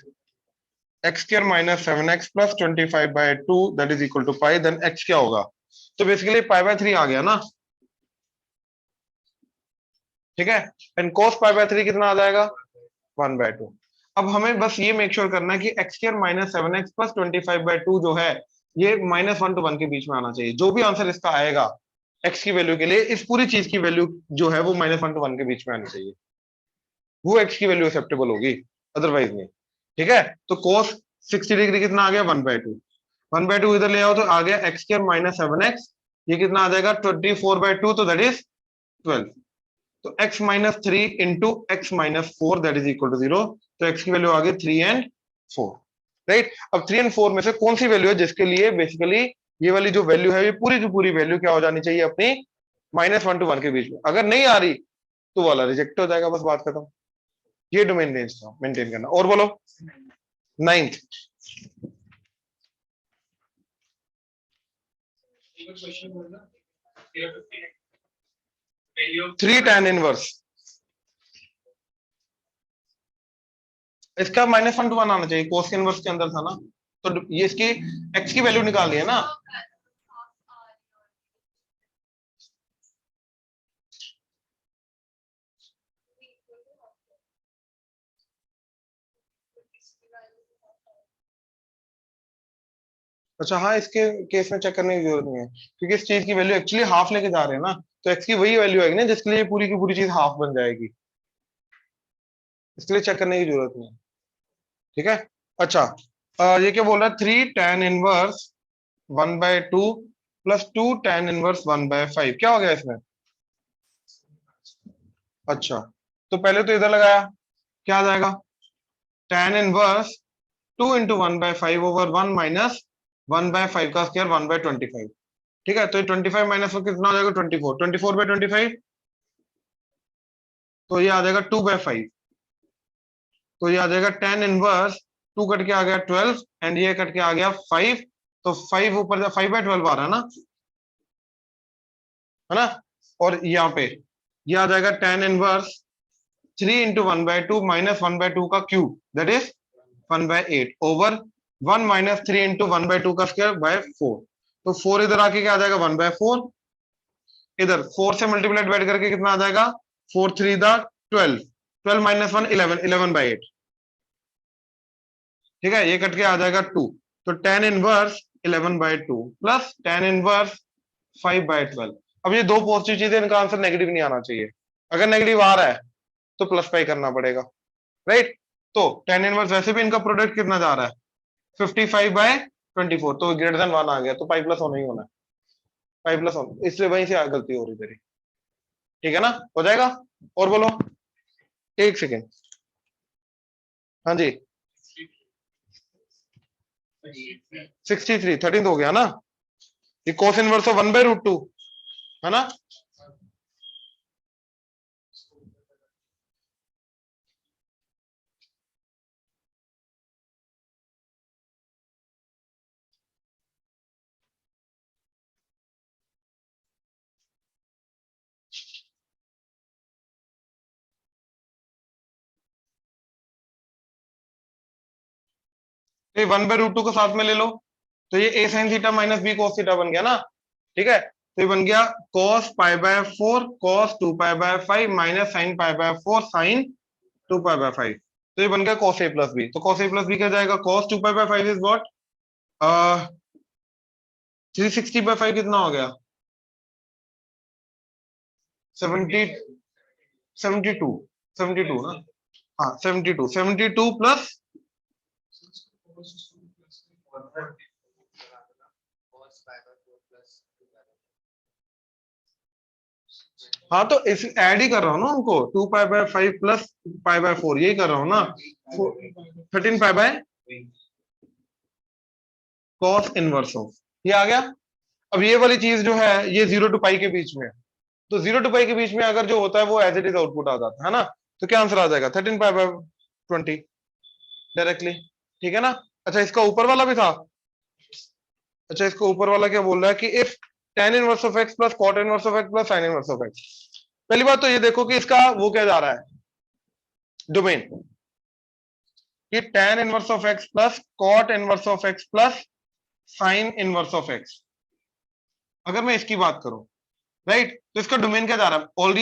Speaker 1: x square minus 7x plus 25/2 that is equal to pi, then x क्या होगा? तो बेसिकली पाई बाय 3 आ गया ना, ठीक है, एंड cos पाई बाय 3 कितना आ जाएगा? 1/2। अब हमें बस ये मेक श्योर करना है कि x square minus 7x plus 25/2 जो है ये -1 to 1 के बीच में आना चाहिए। जो भी आंसर इसका आएगा x की वैल्यू के लिए, इस पूरी चीज की वैल्यू जो है वो -1 to 1 के बीच में आनी चाहिए, वो x की वैल्यू एक्सेप्टेबल होगी, अदरवाइज नहीं। ठीक है, तो cos 60 डिग्री कितना आ गया? 1/2। 1/2 इधर ले आओ तो आ गया x स्क्वायर माइनस 7x, ये कितना आ जाएगा? 24/2, तो दैट इज 12। तो x minus 3 into X minus 4 that is equal to 0। तो x की वैल्यू आ गई 3 एंड 4, राइट। अब 3 एंड 4 में से कौन सी वैल्यू है जिसके लिए बेसिकली ये वाली जो वैल्यू है ये पूरी की पूरी वैल्यू क्या हो जानी चाहिए अपनी? -1 to 1 के बीच में। अगर नहीं आ रही तो वाला रिजेक्ट हो जाएगा, बस बात खत्म। ये डोमेन रेंज था मेंटेन करना। और बोलो 9th, थ्री tan इनवर्स, इसका -1 to 1 आना चाहिए, कोस के इनवर्स के अंदर था ना, तो ये इसकी x की वैल्यू निकालनी है ना। अच्छा हाँ, इसके केस में चेक करने की जरूरत नहीं है, क्योंकि इस चीज की वैल्यू एक्चुअली हाफ लेके जा रहे हैं ना, तो x की वही वैल्यू आएगी ना जिसके लिए पूरी की पूरी चीज हाफ बन जाएगी, इसके लिए चेक करने की जरूरत नहीं है। ठीक है, अच्छा ये क्या बोल रहा है? 3 tan inverse 1/2 plus 2 tan inverse 1/5, क्या हो गया इसमें? अच्छा, तो पहले तो इधर लगाया, क्या आ जाएगा? tan inverse 2 into 1/5 over 1 minus 1/5 का स्क्वायर 1/25। ठीक है, तो ये 25 माइनस कितना हो जाएगा? 24, 24/25, तो ये आ जाएगा 2/5। तो ये आ जाएगा tan इनवर्स 2 कट के आ गया 12 एंड ये कट के आ गया 5, तो 5 ऊपर 5/12 आ रहा है ना, है ना। और यहाँ पे ये आ जाएगा tan इनवर्स 3 इंटू 1/2 माइनस 1/2 का cube that is 1/8 over 1 minus 3 into 1/2 का स्क्वायर बाय 4। तो 4 इधर आके क्या आ जाएगा? 1/4, इधर 4 से मल्टीप्लाई डिवाइड करके कितना आ जाएगा? 4 3 दा 12, 12 माइनस 1 11, 11/8। ठीक है, ये कट के आ जाएगा 2, तो tan inverse 11/2 plus tan inverse 5/12। अब ये दो पॉजिटिव चीजें, इनका आंसर नेगेटिव नहीं आना चाहिए। अगर नेगेटिव आ रहा है तो प्लस पाई करना पड़ेगा, राइट। तो tan इनवर्स वैसे भी इनका प्रोडक्ट कितना जा रहा है? 55/24, तो ग्रेटर देन 1 आ गया, तो पाई प्लस होना ही होना है, पाई प्लस होना, इसलिए वहीं से गलती हो रही तेरी। ठीक है ना, हो जाएगा। और बोलो, एक सेकेंड, हाँ जी 63, 13 हो गया ना, ये कोस इनवर्स ऑफ 1/√2 है ना। तो ये 1/√2 को साथ में ले लो, तो ये a sin theta minus b cos theta बन गया ना। ठीक है, तो ये बन गया cos π/4 cos 2π/5 minus sin π/4 sin 2π/5। तो ये बन गया cos a प्लस बी। तो cos a प्लस बी क्या जाएगा, cos 2 pi by 5 is what, 360/5 कितना हो गया, 70 72 72 ना, हाँ 72 प्लस हाँ तो इस ऐड ही कर रहा हूँ ना उनको, 2 पाई बाय 5 प्लस पाई/4 यही कर रहा हूँ ना, 13 pi by cos inverse of, ये आ गया। अब ये वाली चीज जो है ये 0 टू पाई के बीच में है, तो 0 टू पाई के बीच में अगर जो होता है वो एज इट इज आउटपुट आ जाता है ना, तो क्या आंसर आ जाएगा 13 पाई/20 डायरेक्टली, ठीक है ना। अच्छा इसका ऊपर वाला भी था, अच्छा इसका ऊपर वाला क्या बोल रहा है कि if tan inverse of x plus cot inverse of x plus sin inverse of x। पहली बात तो ये देखो कि इसका वो क्या जा रहा है, डोमेन, कि tan inverse of x plus cot inverse of x plus sin inverse of x, अगर मैं इसकी बात करूं, राइट, तो इसका डोमेन क्या जा रहा है, ऑल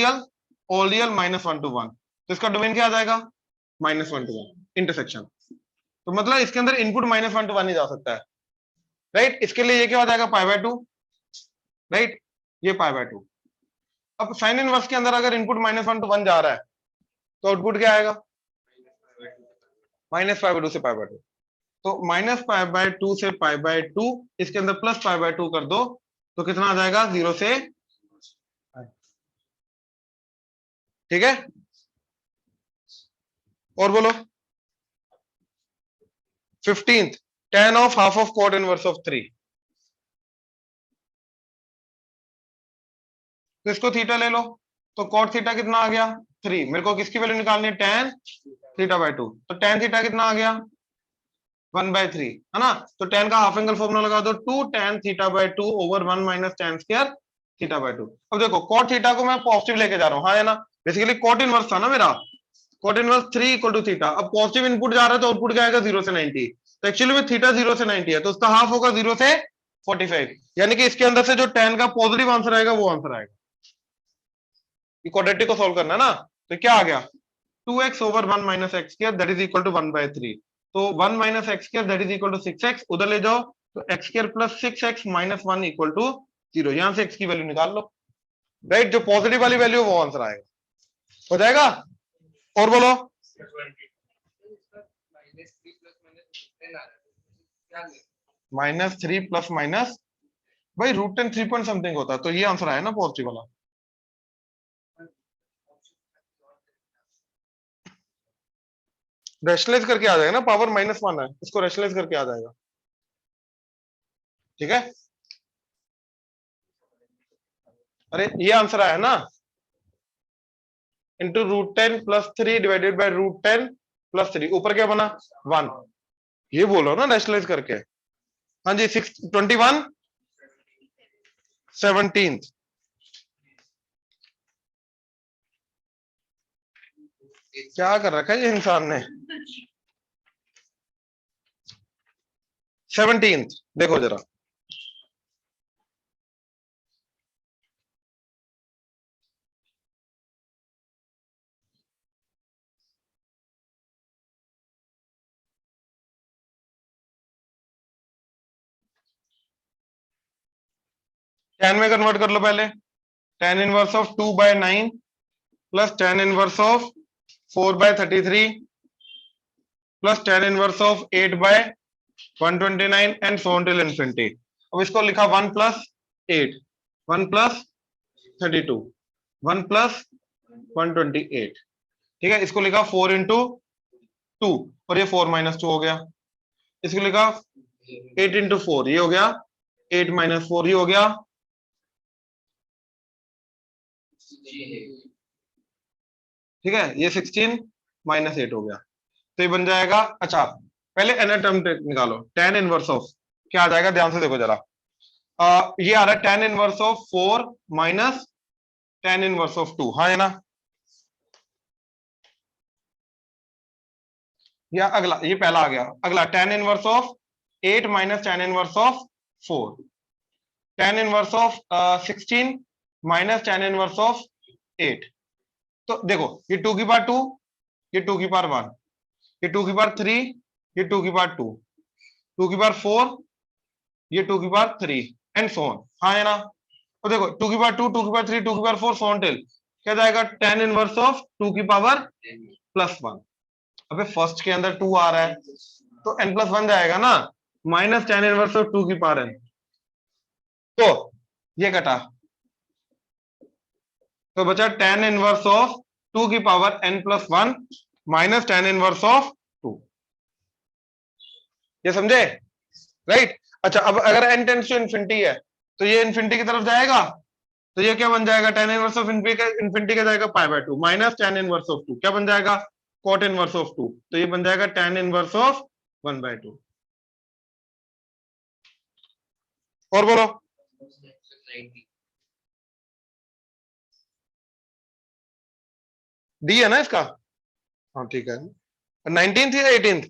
Speaker 1: रियल -1 to 1, तो इसका डोमेन क्या आ जाएगा, -1 to 1 इंटरसेक्शन। तो मतलब इसके अंदर इनपुट -1 to 1 ही जा सकता है, राइट। इसके लिए ये क्या हो जाएगा पाई/2, राइट, ये पाई/2। अब साइन इनवर्स के अंदर अगर इनपुट -1 to 1 जा रहा है तो आउटपुट क्या आएगा, -पाई/2 से पाई/2। तो -पाई/2 से पाई/2, इसके अंदर प्लस पाई/2 कर दो तो कितना आ जाएगा, 0 से, ठीक है। और बोलो 15th tan of half of cot inverse of 3, तो इसको थीटा ले लो, तो cot थीटा कितना आ गया 3, मेरे को किसकी वैल्यू निकालनी है, tan थीटा/2, तो tan थीटा कितना आ गया 1/3, है ना। तो tan का हाफ एंगल फॉर्मूला लगा दो, 2 tan थीटा/2 over 1 minus tan square थीटा/2। अब देखो cot थीटा को मैं पॉजिटिव लेके जा रहा हूँ, हाँ है ना, बेसिकली cot इनवर्स था ना मेरा, cot inverse 3 equal to theta. अब पॉजिटिव इनपुट जा रहा है तो आउटपुट क्या आएगा 0 से 90, तो एक्चुअली में थीटा 0 से 90 है, तो उसका हाफ होगा 0 से 45, यानी कि इसके अंदर से जो tan का पॉजिटिव आंसर आएगा वो आंसर आएगा। ये क्वाड्रेटिक को सॉल्व करना है ना, तो क्या आ गया 2x over 1 minus X square that is equal to 1/3, तो 1 minus X square that is equal to 6x, उधर ले जाओ तो x square plus 6x minus 1 equal to 0, यहां से x की वैल्यू निकाल लो, राइट, जो पॉजिटिव वाली वैल्यू वो आंसर आएगा, हो जाएगा। और बोलो -3 प्लस माइनस, भाई √10 3 पॉइंट समथिंग होता है, तो ये आंसर आया ना पॉजिटिव वाला। रैशनलाइज करके आ जाएगा ना, पावर -1 है, इसको रैशनलाइज करके आ जाएगा, ठीक है। अरे ये आंसर आया ना, into √10 plus 3 divided by √10 plus 3, ऊपर क्या बना 1, ये बोलो ना रैशनलाइज करके। हाँ जी 21 17th, क्या कर रखा है ये इंसान ने, 17th देखो जरा, tan में कन्वर्ट कर लो पहले, tan inverse of 2/9 plus tan inverse of 4/33 plus tan inverse of 8/129 and so on till infinity. अब इसको लिखा 1 प्लस 8, 1 प्लस 32, 1 प्लस 128, ठीक है। इसको लिखा 4 इंटू 2 और ये 4 माइनस 2 हो गया, इसको लिखा 8 इंटू 4 ये हो गया, 8 माइनस 4 ये हो गया, ठीक है, ये 16 माइनस 8 हो गया, तो ये बन जाएगा। अच्छा पहले nth टर्म निकालो, tan इनवर्स ऑफ क्या आ जाएगा, ध्यान से देखो जरा, ये आ रहा है tan inverse of 4 minus tan inverse of 2, हाँ है ना। या अगला ये पहला आ गया, अगला tan inverse of 8 minus tan inverse of 4, tan inverse of 16 minus tan inverse of 8, तो देखो ये 2 की पावर 2, ये 2 की पावर 1, ये 2 की पावर 3, ये 2 की पावर 2, 2 की पावर 4, ये 2 की पावर 3 एंड सो ऑन। हाँ है ना? तो देखो 2 की पावर 2, 2 की पावर 3, 2 की पावर 4 सो ऑन टिल क्या जाएगा, tan इनवर्स ऑफ 2 की पावर +1। अबे फर्स्ट के अंदर 2 आ रहा है तो n+1 जाएगा ना, माइनस tan इनवर्स ऑफ 2 की पावर n। तो ये कटा तो बचा tan इनवर्स ऑफ 2 की power n+1 minus tan inverse of 2। ये समझे? राइट। अच्छा अब अगर n टेंड्स टू इन्फिनिटी है तो ये इन्फिनिटी की तरफ जाएगा, तो ये क्या बन जाएगा, tan इनवर्स ऑफ इन्फिनिटी का जाएगा π/2 माइनस tan इनवर्स ऑफ 2 क्या बन जाएगा, cot इनवर्स ऑफ 2। तो ये बन जाएगा tan इनवर्स ऑफ 1/2। और बोलो डी है ना इसका? हाँ ठीक है। 19th या 18th?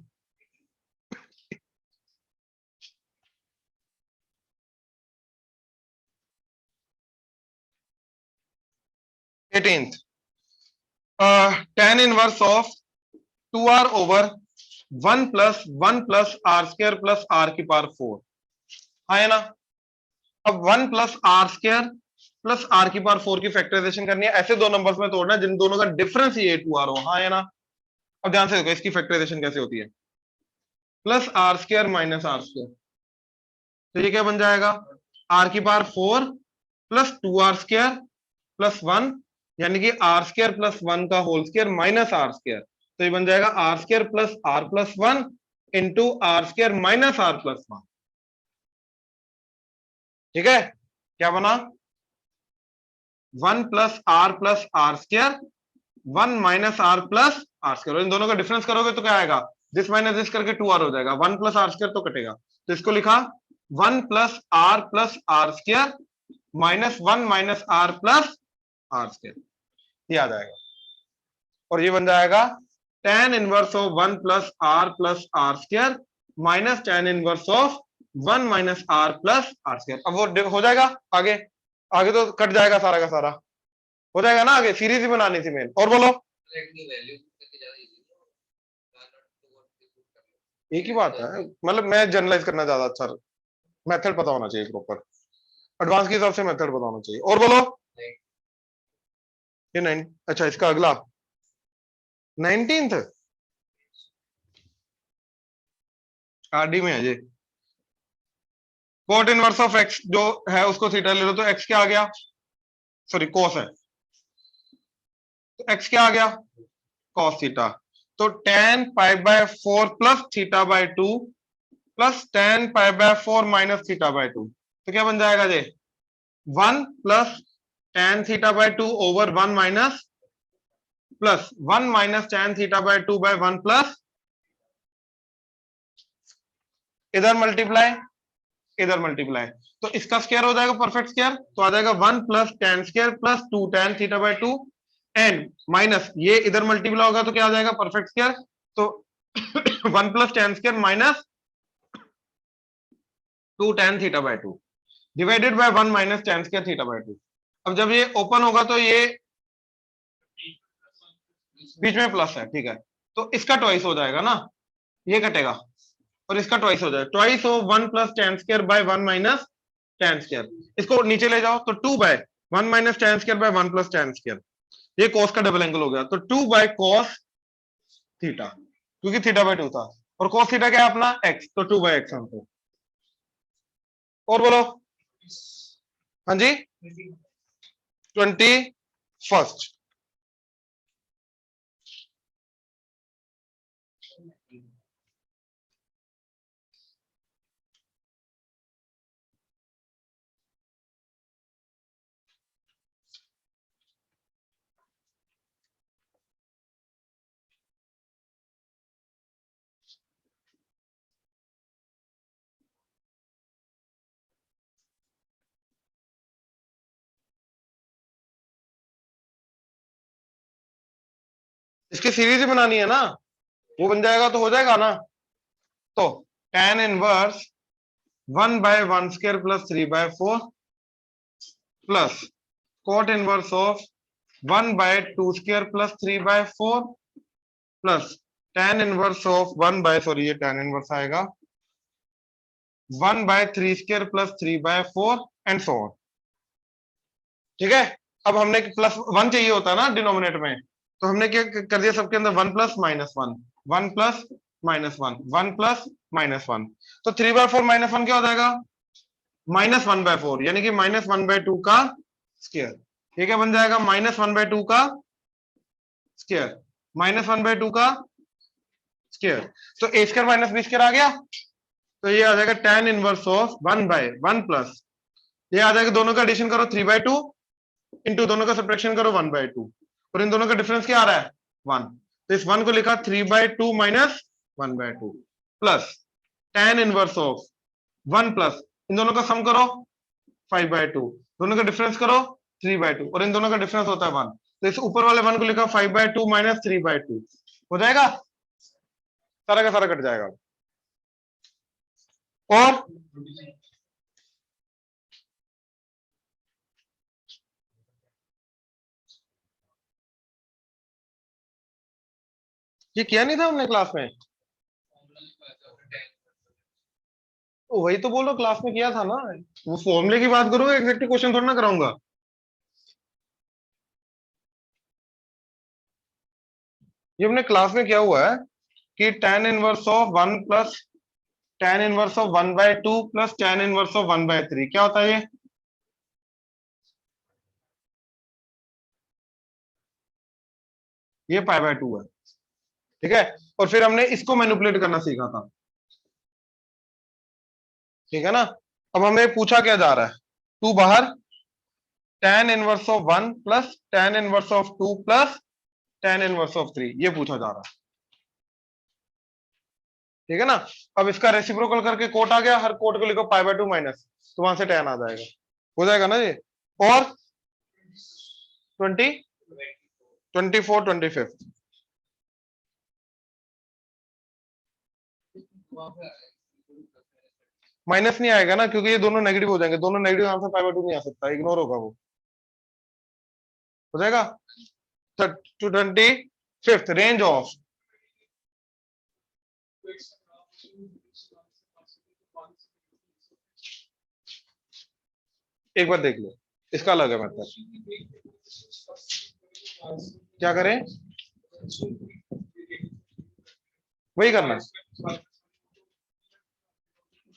Speaker 1: 18th। tan inverse of 2r over 1 + 1 + r² + r की पावर 4। हाँ है ना? अब 1 + r² + r की पावर 4 की फैक्टराइजेशन करनी है। ऐसे दो नंबर्स में तोड़ना जिन दोनों का डिफरेंस ये 2r हो। हाँ है ना? अब ध्यान से देखो इसकी फैक्टराइजेशन कैसे होती है, +r² - r²। तो ये क्या बन जाएगा, r की पावर 4 + 2r² + 1 यानी कि r² + 1 का होल स्क्वायर माइनस r²। तो ये बन जाएगा r² + r + 1 into r² - r + 1। ठीक है? क्या बना, 1 + r + r², 1 - r + r²। इन दोनों का डिफरेंस करोगे तो क्या आएगा, दिस माइनस दिस करके 2r हो जाएगा, 1 + r² तो कटेगा। तो इसको लिखा 1 + r + r² -1 - r + r²। ये आ जाएगा और ये बन जाएगा tan inverse of 1 + r + r² minus tan inverse of 1 - r + r²। अब वो हो जाएगा आगे, आगे तो कट जाएगा सारा का सारा, हो जाएगा ना आगे, सीरीज ही बनानी थी मेन। और बोलो एक ही बात है, मतलब मैं जनरलाइज करना ज्यादा अच्छा, मेथड पता होना चाहिए प्रॉपर, एडवांस के हिसाब से मेथड पता होना चाहिए। और बोलो ये 9, अच्छा इसका अगला 19th आरडी में है जी। कोट इनवर्स ऑफ एक्स जो है उसको थीटा ले लो, तो एक्स क्या आ गया, सॉरी कोस है, तो एक्स क्या आ गया, कॉस थीटा। तो tan π/4 + θ/2 प्लस tan π/4 माइनस θ/2। तो क्या बन जाएगा जी, 1 + tan θ/2 over 1 minus plus 1 - tan θ/2/1 plus इधर मल्टीप्लाई इधर मल्टीप्लाई, तो इसका स्क्वायर हो जाएगा परफेक्ट स्क्वायर, तो आ जाएगा 1 + tan² + 2 tan θ/2 एंड माइनस ये इधर मल्टीप्लाई होगा तो क्या आ जाएगा परफेक्ट स्क्वायर, तो 1 + tan² minus 2 tan θ/2 divided by 1 - tan² θ/2। अब जब ये ओपन होगा तो ये बीच में प्लस है, ठीक है, तो इसका ट्वाइस हो जाएगा ना, ये कटेगा और इसका ट्वाइस हो जाएगा, ट्वाइस ऑफ 1 + tan² / 1 - tan²। इसको नीचे ले जाओ तो 2/1 - tan²/1 + tan²। ये cos का डबल एंगल हो गया, तो 2/cos थीटा, क्योंकि θ/2 था और cos थीटा क्या है अपना x, तो 2/x हमको। और बोलो हाँ जी 21st। इसकी सीरीज ही बनानी है ना, वो बन जाएगा तो हो जाएगा ना। तो tan inverse 1/1² + 3/4 plus cot inverse of 1/2² + 3/4 plus tan inverse of 1 by, sorry ये tan इनवर्स आएगा 1 by 3 square plus 3 by 4 and so on. ठीक है, अब हमने प्लस 1 चाहिए होता है ना डिनोमिनेटर में, तो हमने क्या कर दिया सबके अंदर 1 plus minus 1, 1 plus minus 1, 1 plus minus 1, तो 3 बाय 4 माइनस 1 क्या हो जाएगा माइनस 1 बाय 4, यानी कि माइनस 1 बाय 2 का स्क्वायर। ये क्या बन जाएगा माइनस 1 बाय 2 का स्क्वायर, माइनस 1 बाय 2 का स्क्वायर, तो A square minus B square आ गया, तो ये आ जाएगा tan inverse of 1 by 1 plus, ये आ जाएगा दोनों का एडिशन करो 3 बाय 2 इंटू दोनों का सब्ट्रैक्शन करो 1 बाय 2, और इन दोनों का डिफरेंस क्या आ रहा है 1, तो इस 1 को लिखा 3 by 2 minus 1 by 2 plus tan inverse of 1 plus, इन दोनों का सम करो 5 बाय 2, दोनों का डिफरेंस करो 3 बाय 2, और इन दोनों का डिफरेंस होता है 1, तो इस ऊपर वाले 1 को लिखा 5 बाय 2 माइनस 3 बाय 2, हो जाएगा, सारा का सारा कट जाएगा। और ये किया नहीं था हमने क्लास में, तो वही तो बोल रहा हूं, क्लास में किया था ना, वो फॉर्मूले की बात करूंगा, एग्जैक्ट क्वेश्चन थोड़ा ना कराऊंगा। ये हमने क्लास में किया हुआ है कि tan inverse of 1 plus tan inverse of 1 by 2 plus tan inverse of 1 by 3 क्या होता है ये पाई बाय 2 है। ठीक है, और फिर हमने इसको मैनिपुलेट करना सीखा था। ठीक है ना, अब हमें पूछा क्या जा रहा है, 2 बाहर, tan inverse of 1 plus tan inverse of 2 plus tan inverse of 3, ये पूछा जा रहा है। ठीक है ना, अब इसका रेसिप्रोकल करके कोट आ गया, हर कोट को लिखो पाई बाय 2 माइनस, तो वहां से tan आ जाएगा, हो जाएगा ना ये, और 20 24 25 माइनस नहीं आएगा ना, क्योंकि ये दोनों नेगेटिव हो जाएंगे, दोनों नेगेटिव आंसर पाई बाय 2 नहीं आ सकता, इग्नोर होगा वो, हो जाएगा। 25th रेंज ऑफ, एक बार देख लो, इसका अलग है मतलब, क्या करें वही करना है।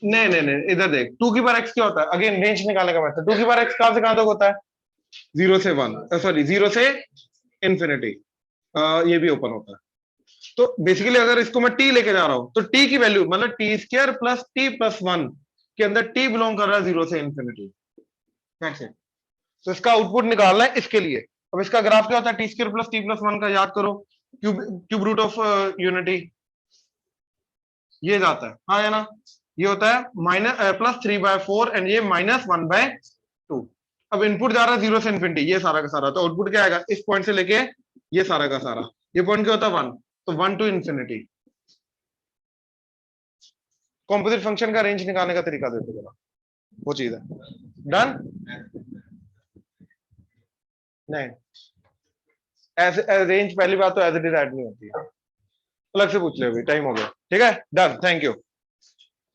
Speaker 1: नहीं नहीं नहीं, इधर देख, 2 की बार x क्या होता है, अगेन रेंज निकालने का मेथड, 2 की बार x कहां से कहां तक होता है 0 से 1, सॉरी 0 से इंफिनिटी, ये भी ओपन होता है। तो बेसिकली अगर इसको मैं t लेके जा रहा हूं, तो t की वैल्यू मतलब t square plus t plus 1 के अंदर t बिलोंग कर रहा है 0 से इंफिनिटी, तो इसका आउटपुट निकालना है इसके लिए। अब इसका ग्राफ क्या होता है, T square plus T plus 1 का याद करो, क्यूब रूट ऑफ यूनिटी, ये जाता है, हाँ है ना, ये होता है माइनस प्लस 3 बाय 4 एंड ये माइनस 1 बाय 2। अब इनपुट जा रहा है 0 से इन्फिनिटी, ये सारा का सारा, तो आउटपुट क्या आएगा इस पॉइंट से लेके ये सारा का सारा, ये पॉइंट क्या होता है 1, तो 1 टू इन्फिनिटी। कॉम्पोजिट फंक्शन का रेंज निकालने का तरीका देखो जरा, वो चीज है डन। नहीं, रेंज पहली बात तो एज इट इज ऐड नहीं होती है, अलग से पूछ ले, अभी टाइम हो गया। ठीक है, डन, थैंक यू।